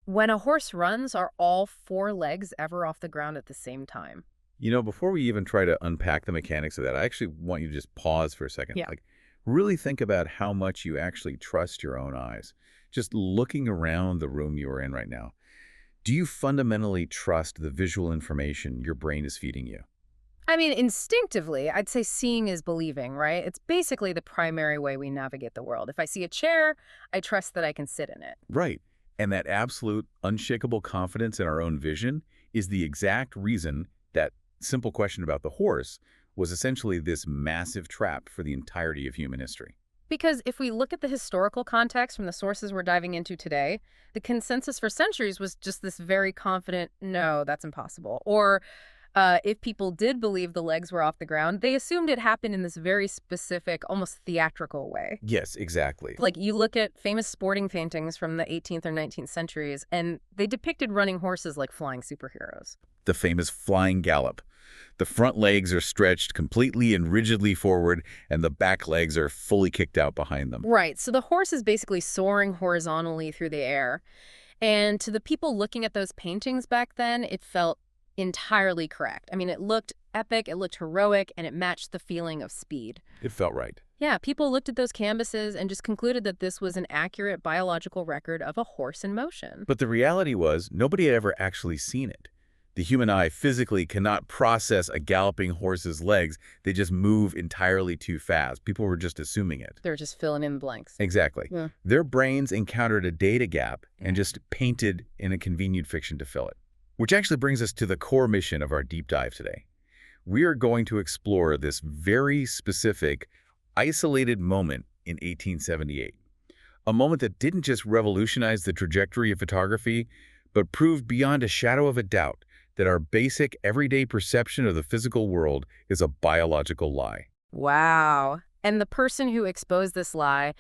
When a horse runs, are all four legs ever off the ground at the same time? Before we even try to unpack the mechanics of that, I actually want you to just pause for a second. Yeah. Like, really think about how much you actually trust your own eyes. Just looking around the room you are in right now. Do you fundamentally trust the visual information your brain is feeding you? I mean, instinctively, I'd say seeing is believing, right? It's basically the primary way we navigate the world. If I see a chair, I trust that I can sit in it. Right. And that absolute, unshakable confidence in our own vision is the exact reason that simple question about the horse was essentially this massive trap for the entirety of human history. Because if we look at the historical context from the sources we're diving into today, the consensus for centuries was just this very confident, no, that's impossible. Or if people did believe the legs were off the ground, they assumed it happened in this very specific, almost theatrical way. Yes, exactly. Like you look at famous sporting paintings from the 18th or 19th centuries, and they depicted running horses like flying superheroes. The famous flying gallop. The front legs are stretched completely and rigidly forward, and the back legs are fully kicked out behind them. Right, so the horse is basically soaring horizontally through the air. And to the people looking at those paintings back then, it felt entirely correct. I mean, it looked epic, it looked heroic, and it matched the feeling of speed. It felt right. Yeah, people looked at those canvases and just concluded that this was an accurate biological record of a horse in motion. But the reality was, nobody had ever actually seen it. The human eye physically cannot process a galloping horse's legs. They just move entirely too fast. People were just assuming it. They're just filling in blanks. Exactly. Yeah. Their brains encountered a data gap and just painted in a convenient fiction to fill it. Which actually brings us to the core mission of our deep dive today. We are going to explore this very specific, isolated moment in 1878. A moment that didn't just revolutionize the trajectory of photography, but proved beyond a shadow of a doubt that our basic, everyday perception of the physical world is a biological lie. Wow. And the person who exposed this lie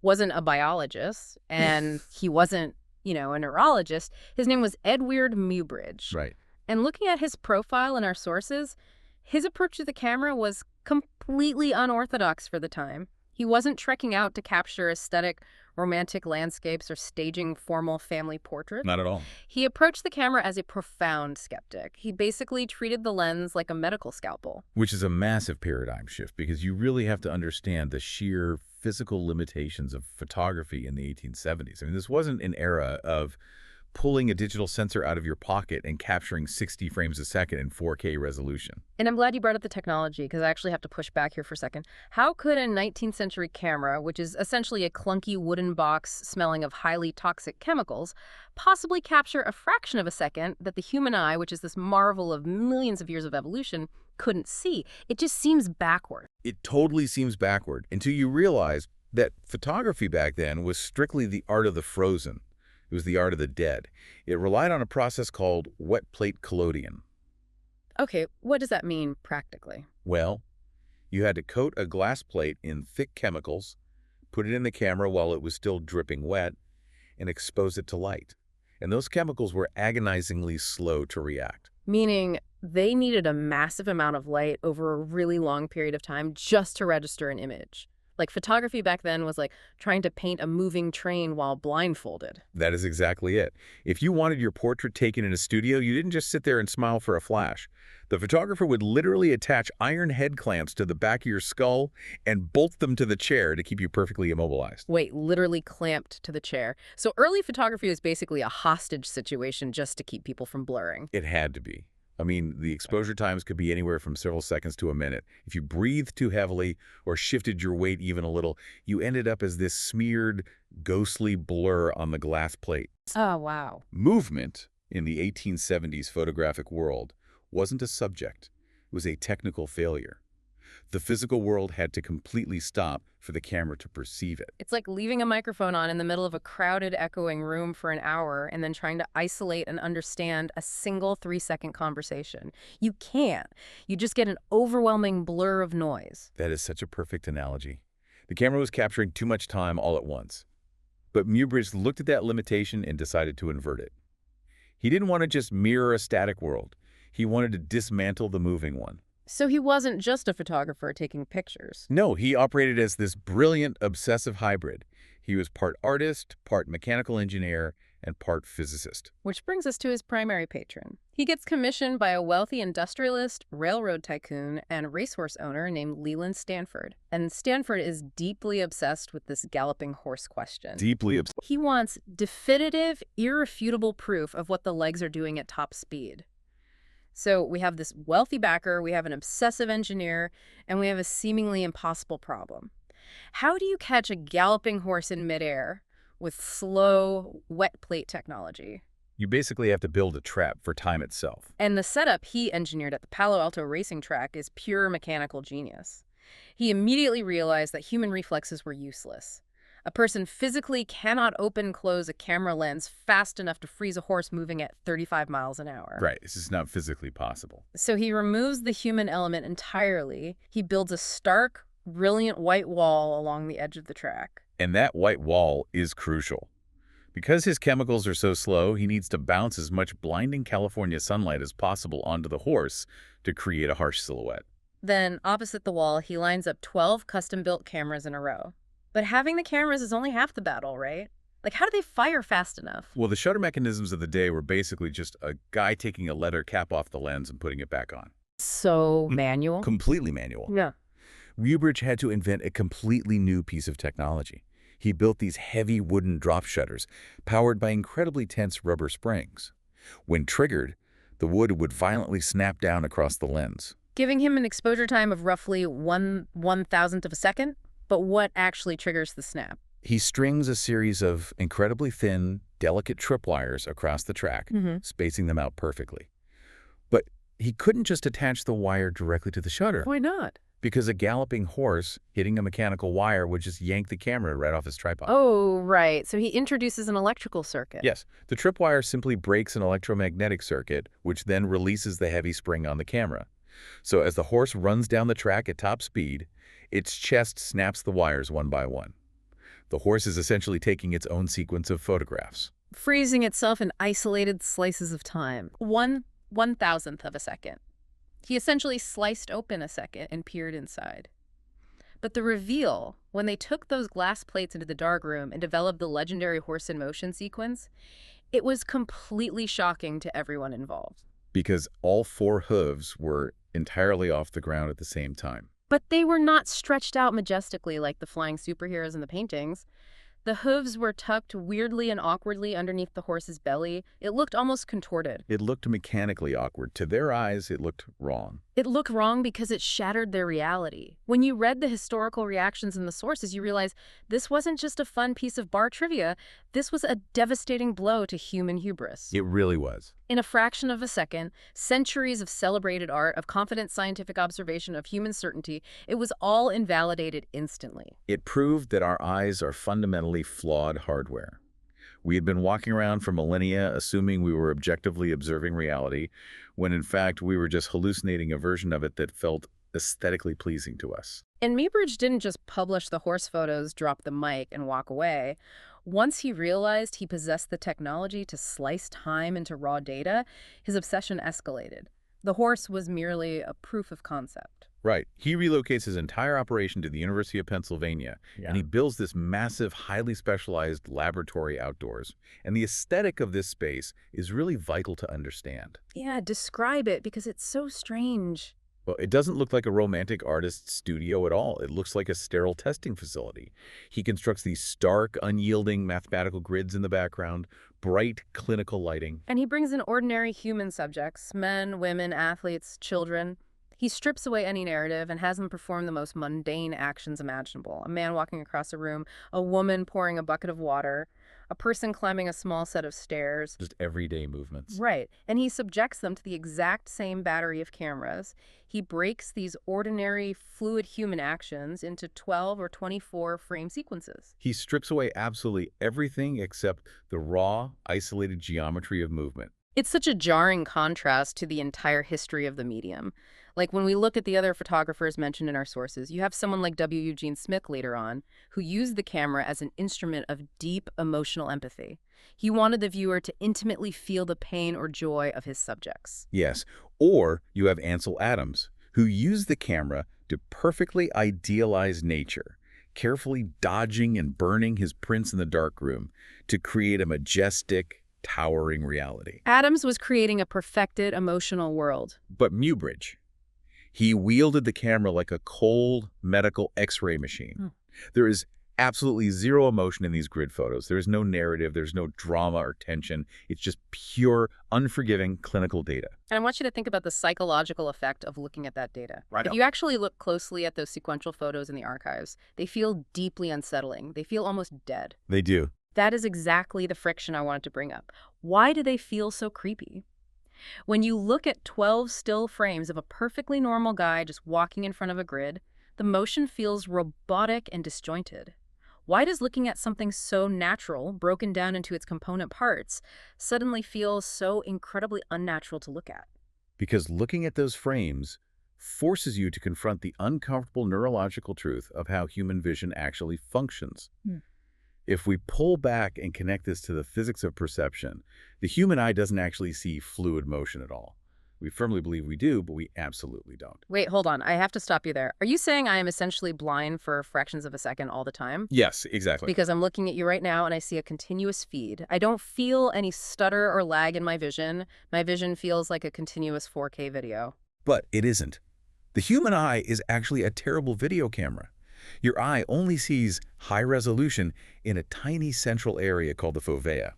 wasn't a biologist, and he wasn't, a neurologist. His name was Eadweard Muybridge. Right. And looking at his profile in our sources, his approach to the camera was completely unorthodox for the time. He wasn't trekking out to capture aesthetic, romantic landscapes or staging formal family portraits. Not at all. He approached the camera as a profound skeptic. He basically treated the lens like a medical scalpel. Which is a massive paradigm shift because you really have to understand the sheer physical limitations of photography in the 1870s. I mean, this wasn't an era of pulling a digital sensor out of your pocket and capturing 60 frames a second in 4K resolution. And I'm glad you brought up the technology, because I actually have to push back here for a second. How could a 19th century camera, which is essentially a clunky wooden box smelling of highly toxic chemicals, possibly capture a fraction of a second that the human eye, which is this marvel of millions of years of evolution, couldn't see? It just seems backward. It totally seems backward until you realize that photography back then was strictly the art of the frozen. It was the art of the dead. It relied on a process called wet plate collodion. Okay, what does that mean practically? Well, you had to coat a glass plate in thick chemicals, put it in the camera while it was still dripping wet, and expose it to light. And those chemicals were agonizingly slow to react. Meaning they needed a massive amount of light over a really long period of time just to register an image. Like photography back then was like trying to paint a moving train while blindfolded. That is exactly it. If you wanted your portrait taken in a studio, you didn't just sit there and smile for a flash. The photographer would literally attach iron head clamps to the back of your skull and bolt them to the chair to keep you perfectly immobilized. Wait, literally clamped to the chair. So early photography was basically a hostage situation just to keep people from blurring. It had to be. I mean, the exposure times could be anywhere from several seconds to a minute. If you breathed too heavily or shifted your weight even a little, you ended up as this smeared, ghostly blur on the glass plate. Oh, wow. Movement in the 1870s photographic world wasn't a subject. It was a technical failure. The physical world had to completely stop for the camera to perceive it. It's like leaving a microphone on in the middle of a crowded, echoing room for an hour and then trying to isolate and understand a single 3-second conversation. You can't. You just get an overwhelming blur of noise. That is such a perfect analogy. The camera was capturing too much time all at once. But Muybridge looked at that limitation and decided to invert it. He didn't want to just mirror a static world. He wanted to dismantle the moving one. So he wasn't just a photographer taking pictures. No, he operated as this brilliant, obsessive hybrid. He was part artist, part mechanical engineer, and part physicist. Which brings us to his primary patron. He gets commissioned by a wealthy industrialist, railroad tycoon, and racehorse owner named Leland Stanford. And Stanford is deeply obsessed with this galloping horse question. Deeply obsessed. He wants definitive, irrefutable proof of what the legs are doing at top speed. So we have this wealthy backer, we have an obsessive engineer, and we have a seemingly impossible problem. How do you catch a galloping horse in midair with slow, wet plate technology? You basically have to build a trap for time itself. And the setup he engineered at the Palo Alto racing track is pure mechanical genius. He immediately realized that human reflexes were useless. A person physically cannot open-close a camera lens fast enough to freeze a horse moving at 35 miles an hour. Right, this is not physically possible. So he removes the human element entirely. He builds a stark, brilliant white wall along the edge of the track. And that white wall is crucial. Because his chemicals are so slow, he needs to bounce as much blinding California sunlight as possible onto the horse to create a harsh silhouette. Then, opposite the wall, he lines up 12 custom-built cameras in a row. But having the cameras is only half the battle, right? Like, how do they fire fast enough? Well, the shutter mechanisms of the day were basically just a guy taking a leather cap off the lens and putting it back on. So manual? Completely manual. Yeah. Muybridge had to invent a completely new piece of technology. He built these heavy wooden drop shutters, powered by incredibly tense rubber springs. When triggered, the wood would violently snap down across the lens. Giving him an exposure time of roughly 1/1000th of a second? But what actually triggers the snap? He strings a series of incredibly thin, delicate tripwires across the track, spacing them out perfectly. But he couldn't just attach the wire directly to the shutter. Why not? Because a galloping horse hitting a mechanical wire would just yank the camera right off his tripod. Oh, right. So he introduces an electrical circuit. Yes, the tripwire simply breaks an electromagnetic circuit, which then releases the heavy spring on the camera. So as the horse runs down the track at top speed, its chest snaps the wires one by one. The horse is essentially taking its own sequence of photographs. Freezing itself in isolated slices of time. 1/1000th of a second. He essentially sliced open a second and peered inside. But the reveal, when they took those glass plates into the darkroom and developed the legendary horse in motion sequence, it was completely shocking to everyone involved. Because all four hooves were entirely off the ground at the same time. But they were not stretched out majestically like the flying superheroes in the paintings. The hooves were tucked weirdly and awkwardly underneath the horse's belly. It looked almost contorted. It looked mechanically awkward. To their eyes, it looked wrong. It looked wrong because it shattered their reality. When you read the historical reactions in the sources, you realize this wasn't just a fun piece of bar trivia. This was a devastating blow to human hubris. It really was. In a fraction of a second, centuries of celebrated art, of confident scientific observation, of human certainty, it was all invalidated instantly. It proved that our eyes are fundamentally flawed hardware. We had been walking around for millennia assuming we were objectively observing reality, when in fact we were just hallucinating a version of it that felt aesthetically pleasing to us. And Muybridge didn't just publish the horse photos, drop the mic, and walk away. Once he realized he possessed the technology to slice time into raw data, his obsession escalated. The horse was merely a proof of concept. Right. He relocates his entire operation to the University of Pennsylvania, and he builds this massive, highly specialized laboratory outdoors. And the aesthetic of this space is really vital to understand. Yeah, describe it, because it's so strange. Well, it doesn't look like a romantic artist's studio at all. It looks like a sterile testing facility. He constructs these stark, unyielding mathematical grids in the background, bright clinical lighting. And he brings in ordinary human subjects, men, women, athletes, children. He strips away any narrative and has them perform the most mundane actions imaginable. A man walking across a room, a woman pouring a bucket of water, a person climbing a small set of stairs. Just everyday movements. Right. And he subjects them to the exact same battery of cameras. He breaks these ordinary, fluid human actions into 12 or 24 frame sequences. He strips away absolutely everything except the raw, isolated geometry of movement. It's such a jarring contrast to the entire history of the medium. Like when we look at the other photographers mentioned in our sources, you have someone like W. Eugene Smith later on, who used the camera as an instrument of deep emotional empathy. He wanted the viewer to intimately feel the pain or joy of his subjects. Yes. Or you have Ansel Adams, who used the camera to perfectly idealize nature, carefully dodging and burning his prints in the darkroom to create a majestic, towering reality. Adams was creating a perfected emotional world. But Muybridge, he wielded the camera like a cold medical X-ray machine. There is absolutely zero emotion in these grid photos. There is no narrative, there's no drama or tension. It's just pure, unforgiving clinical data. And I want you to think about the psychological effect of looking at that data. Right. If you actually look closely at those sequential photos in the archives, they feel deeply unsettling. They feel almost dead. They do. That is exactly the friction I wanted to bring up. Why do they feel so creepy? When you look at 12 still frames of a perfectly normal guy just walking in front of a grid, the motion feels robotic and disjointed. Why does looking at something so natural, broken down into its component parts, suddenly feel so incredibly unnatural to look at? Because looking at those frames forces you to confront the uncomfortable neurological truth of how human vision actually functions. If we pull back and connect this to the physics of perception, the human eye doesn't actually see fluid motion at all. We firmly believe we do, but we absolutely don't. Wait, hold on. I have to stop you there. Are you saying I am essentially blind for fractions of a second all the time? Yes, exactly. Because I'm looking at you right now and I see a continuous feed. I don't feel any stutter or lag in my vision. My vision feels like a continuous 4K video. But it isn't. The human eye is actually a terrible video camera. Your eye only sees high resolution in a tiny central area called the fovea.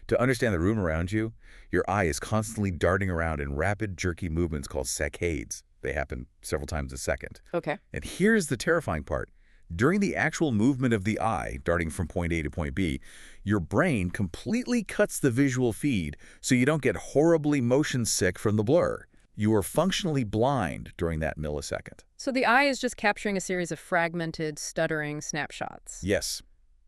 To understand the room around you, your eye is constantly darting around in rapid, jerky movements called saccades. They happen several times a second. Okay. And here's the terrifying part. During the actual movement of the eye, darting from point A to point B, your brain completely cuts the visual feed so you don't get horribly motion sick from the blur. You are functionally blind during that millisecond. So the eye is just capturing a series of fragmented, stuttering snapshots. Yes.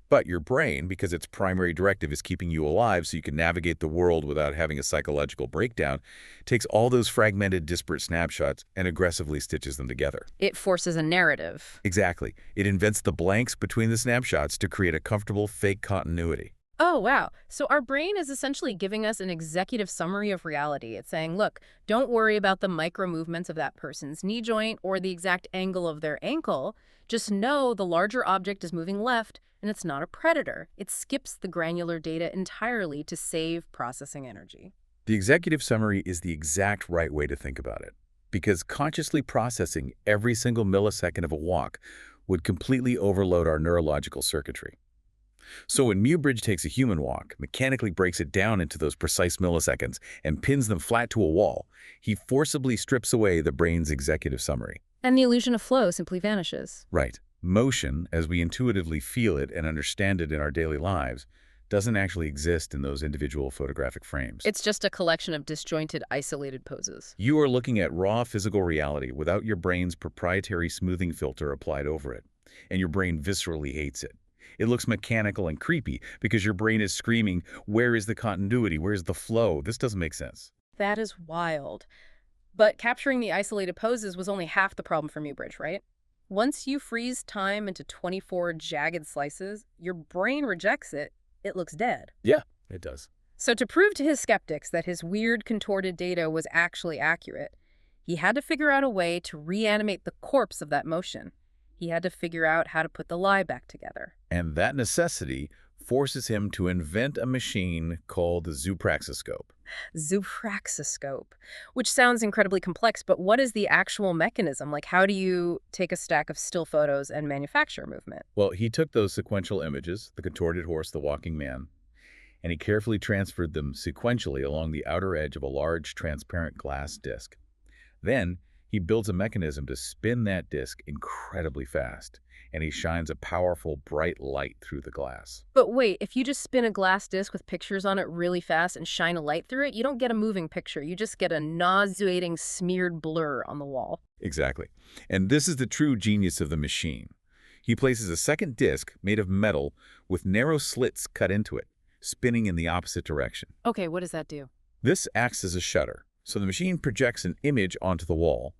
But your brain, because its primary directive is keeping you alive so you can navigate the world without having a psychological breakdown, takes all those fragmented, disparate snapshots and aggressively stitches them together. It forces a narrative. Exactly. It invents the blanks between the snapshots to create a comfortable fake continuity. Oh, wow. So our brain is essentially giving us an executive summary of reality. It's saying, look, don't worry about the micro movements of that person's knee joint or the exact angle of their ankle. Just know the larger object is moving left and it's not a predator. It skips the granular data entirely to save processing energy. The executive summary is the exact right way to think about it, because consciously processing every single millisecond of a walk would completely overload our neurological circuitry. So when Muybridge takes a human walk, mechanically breaks it down into those precise milliseconds, and pins them flat to a wall, he forcibly strips away the brain's executive summary. And the illusion of flow simply vanishes. Right. Motion, as we intuitively feel it and understand it in our daily lives, doesn't actually exist in those individual photographic frames. It's just a collection of disjointed, isolated poses. You are looking at raw physical reality without your brain's proprietary smoothing filter applied over it, and your brain viscerally hates it. It looks mechanical and creepy because your brain is screaming, where is the continuity? Where's the flow? This doesn't make sense. That is wild. But capturing the isolated poses was only half the problem for Muybridge, right? Once you freeze time into 24 jagged slices, your brain rejects it. It looks dead. Yeah, it does. So to prove to his skeptics that his weird, contorted data was actually accurate, he had to figure out a way to reanimate the corpse of that motion. He had to figure out how to put the lie back together. And that necessity forces him to invent a machine called the zoopraxiscope. Zoopraxiscope, which sounds incredibly complex, but what is the actual mechanism? Like, how do you take a stack of still photos and manufacture movement? Well, he took those sequential images, the contorted horse, the walking man, and he carefully transferred them sequentially along the outer edge of a large transparent glass disc. Then he builds a mechanism to spin that disc incredibly fast, and he shines a powerful, bright light through the glass. But wait, if you just spin a glass disc with pictures on it really fast and shine a light through it, you don't get a moving picture. You just get a nauseating, smeared blur on the wall. Exactly. And this is the true genius of the machine. He places a second disc made of metal with narrow slits cut into it, spinning in the opposite direction. Okay, what does that do? This acts as a shutter, so the machine projects an image onto the wall,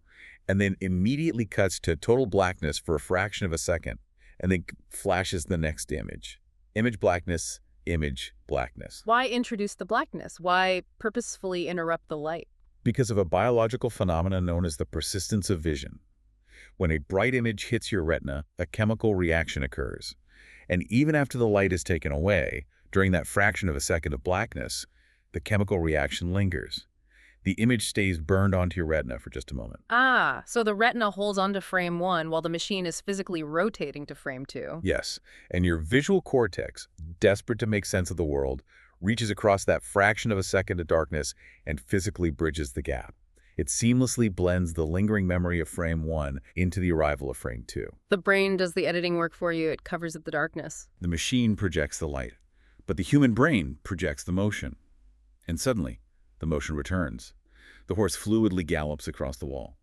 and then immediately cuts to total blackness for a fraction of a second, and then flashes the next image. Image blackness, image blackness. Why introduce the blackness? Why purposefully interrupt the light? Because of a biological phenomenon known as the persistence of vision. When a bright image hits your retina, a chemical reaction occurs. And even after the light is taken away, during that fraction of a second of blackness, the chemical reaction lingers. The image stays burned onto your retina for just a moment. Ah, so the retina holds onto frame 1 while the machine is physically rotating to frame 2. Yes, and your visual cortex, desperate to make sense of the world, reaches across that fraction of a second of darkness and physically bridges the gap. It seamlessly blends the lingering memory of frame 1 into the arrival of frame 2. The brain does the editing work for you. It covers up the darkness. The machine projects the light, but the human brain projects the motion. And suddenly, the motion returns. The horse fluidly gallops across the wall.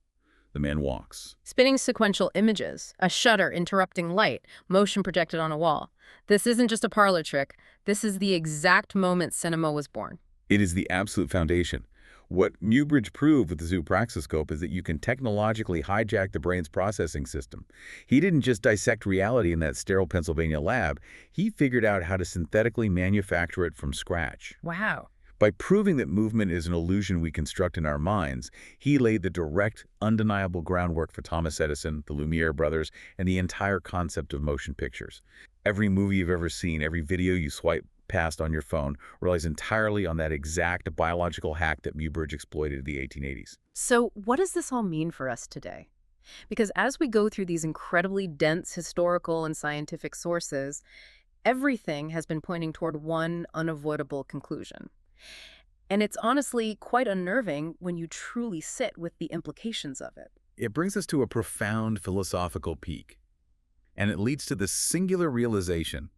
The man walks. Spinning sequential images, a shutter interrupting light, motion projected on a wall. This isn't just a parlor trick. This is the exact moment cinema was born. It is the absolute foundation. What Muybridge proved with the zoopraxiscope is that you can technologically hijack the brain's processing system. He didn't just dissect reality in that sterile Pennsylvania lab. He figured out how to synthetically manufacture it from scratch. Wow. By proving that movement is an illusion we construct in our minds, he laid the direct, undeniable groundwork for Thomas Edison, the Lumiere brothers, and the entire concept of motion pictures. Every movie you've ever seen, every video you swipe past on your phone relies entirely on that exact biological hack that Muybridge exploited in the 1880s. So what does this all mean for us today? Because as we go through these incredibly dense historical and scientific sources, everything has been pointing toward one unavoidable conclusion. And it's honestly quite unnerving when you truly sit with the implications of it. It brings us to a profound philosophical peak, and it leads to this singular realization.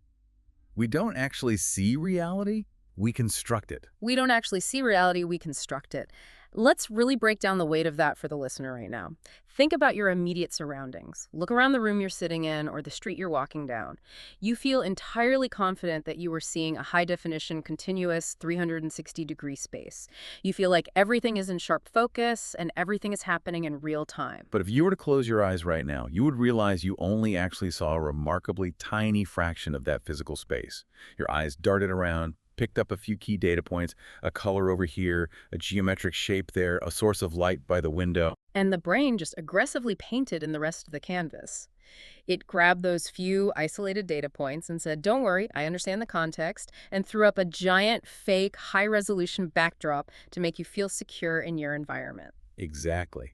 We don't actually see reality, we construct it. We don't actually see reality, we construct it. Let's really break down the weight of that for the listener right now. Think about your immediate surroundings. Look around the room you're sitting in or the street you're walking down. You feel entirely confident that you are seeing a high-definition, continuous 360-degree space. You feel like everything is in sharp focus and everything is happening in real time. But if you were to close your eyes right now, you would realize you only actually saw a remarkably tiny fraction of that physical space. Your eyes darted around, picked up a few key data points, a color over here, a geometric shape there, a source of light by the window. And the brain just aggressively painted in the rest of the canvas. It grabbed those few isolated data points and said, don't worry, I understand the context, and threw up a giant, fake, high-resolution backdrop to make you feel secure in your environment. Exactly.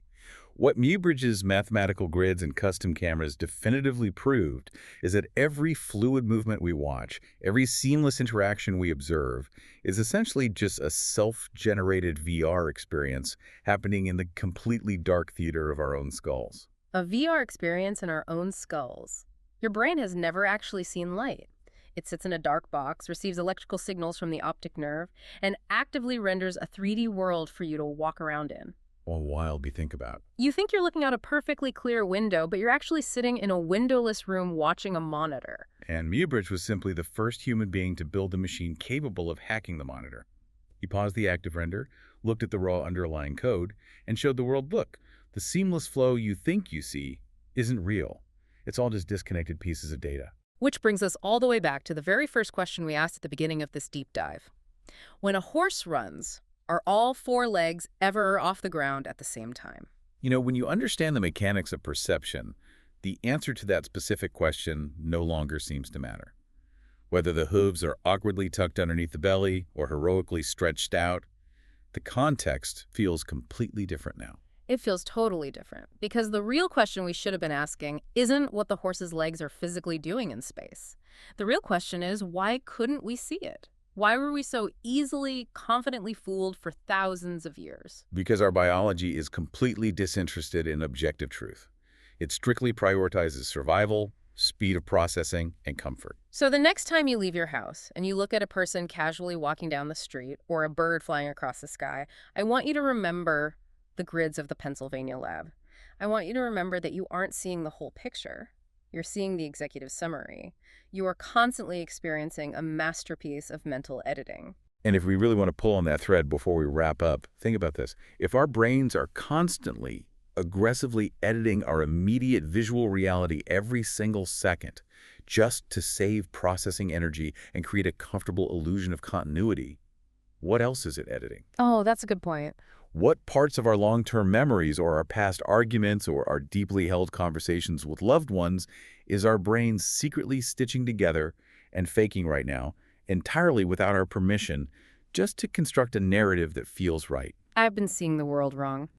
What Muybridge's mathematical grids and custom cameras definitively proved is that every fluid movement we watch, every seamless interaction we observe, is essentially just a self-generated VR experience happening in the completely dark theater of our own skulls. A VR experience in our own skulls. Your brain has never actually seen light. It sits in a dark box, receives electrical signals from the optic nerve, and actively renders a 3D world for you to walk around in. A wild to think about. You think you're looking out a perfectly clear window, but you're actually sitting in a windowless room watching a monitor. And Muybridge was simply the first human being to build a machine capable of hacking the monitor. He paused the active render, looked at the raw underlying code, and showed the world, look, the seamless flow you think you see isn't real. It's all just disconnected pieces of data. Which brings us all the way back to the very first question we asked at the beginning of this deep dive. When a horse runs, are all 4 legs ever off the ground at the same time? You know, when you understand the mechanics of perception, the answer to that specific question no longer seems to matter. Whether the hooves are awkwardly tucked underneath the belly or heroically stretched out, the context feels completely different now. It feels totally different, because the real question we should have been asking isn't what the horse's legs are physically doing in space. The real question is, why couldn't we see it? Why were we so easily, confidently fooled for thousands of years? Because our biology is completely disinterested in objective truth. It strictly prioritizes survival, speed of processing, and comfort. So the next time you leave your house and you look at a person casually walking down the street or a bird flying across the sky, I want you to remember the grids of the Pennsylvania lab. I want you to remember that you aren't seeing the whole picture. You're seeing the executive summary. You are constantly experiencing a masterpiece of mental editing. And if we really want to pull on that thread before we wrap up, think about this. If our brains are constantly, aggressively editing our immediate visual reality every single second, just to save processing energy and create a comfortable illusion of continuity, what else is it editing? Oh, that's a good point. What parts of our long-term memories or our past arguments or our deeply held conversations with loved ones is our brains secretly stitching together and faking right now, entirely without our permission, just to construct a narrative that feels right? I've been seeing the world wrong.